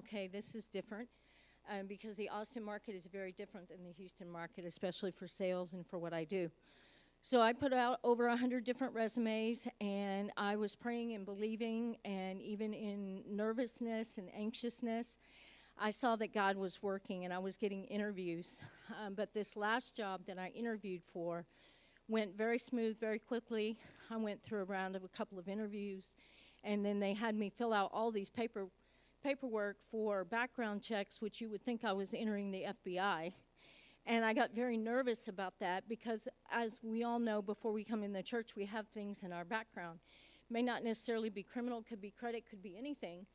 okay, this is different, because the Austin market is very different than the Houston market, especially for sales and for what I do. So I put out over 100 different resumes, and I was praying and believing, and even in nervousness and anxiousness, I saw that God was working, and I was getting interviews. But this last job that I interviewed for went very smooth, very quickly. I went through a couple of interviews, and then they had me fill out all these paperwork for background checks, which you would think I was entering the FBI. And I got very nervous about that because, as we all know, before we come in the church, we have things in our background. May not necessarily be criminal, could be credit, could be anything.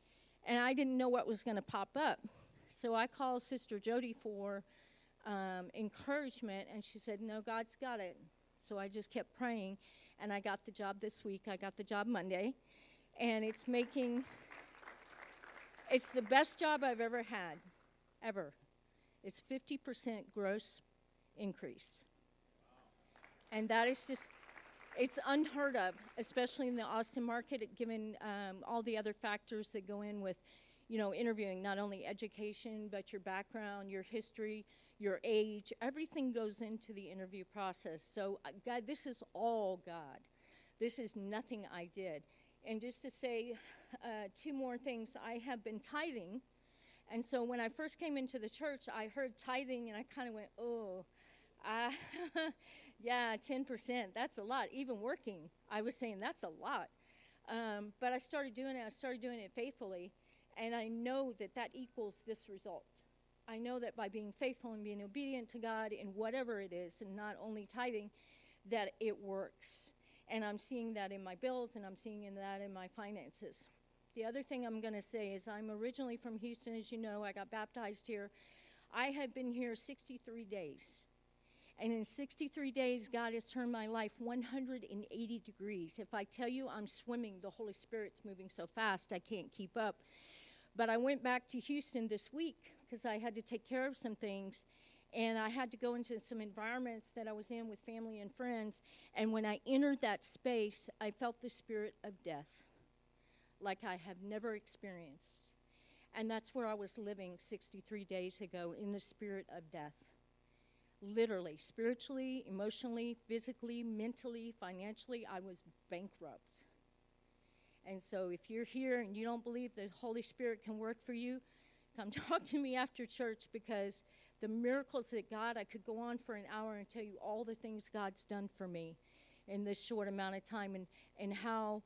And I didn't know what was going to pop up. So I called Sister Jody for encouragement, and she said, no, God's got it. So I just kept praying, and I got the job this week. I got the job Monday, and it's the best job I've ever had, ever. It's 50% gross increase. And that is just, it's unheard of, especially in the Austin market, given all the other factors that go in with, interviewing, not only education, but your background, your history, your age. Everything goes into the interview process. So, God, this is all God. This is nothing I did. And just to say two more things, I have been tithing. And so when I first came into the church, I heard tithing, and I kind of went, yeah, 10%, that's a lot. Even working, I was saying that's a lot. But I started doing it faithfully, and I know that equals this result. I know that by being faithful and being obedient to God in whatever it is, and not only tithing, that it works. And I'm seeing that in my bills, and I'm seeing that in my finances. The other thing I'm going to say is I'm originally from Houston, as you know. I got baptized here. I have been here 63 days. And in 63 days, God has turned my life 180 degrees. If I tell you I'm swimming, the Holy Spirit's moving so fast I can't keep up. But I went back to Houston this week because I had to take care of some things. And I had to go into some environments that I was in with family and friends. And when I entered that space, I felt the spirit of death, like I have never experienced. And that's where I was living 63 days ago, in the spirit of death. Literally, spiritually, emotionally, physically, mentally, financially, I was bankrupt. And so if you're here and you don't believe the Holy Spirit can work for you, come talk to me after church, because the miracles that I could go on for an hour and tell you all the things God's done for me in this short amount of time, and how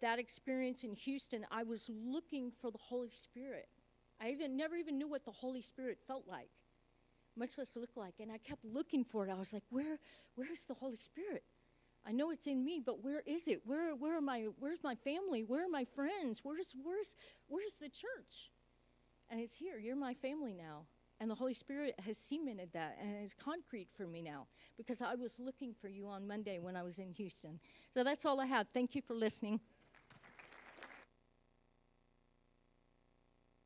that experience in Houston, I was looking for the Holy Spirit. I never even knew what the Holy Spirit felt like, much less look like. And I kept looking for it. I was like, where's the Holy Spirit? I know it's in me, but where is it? Where's my family? Where are my friends? Where's the church? And it's here. You're my family now. And the Holy Spirit has cemented that, and is concrete for me now, because I was looking for you on Monday when I was in Houston. So that's all I have. Thank you for listening.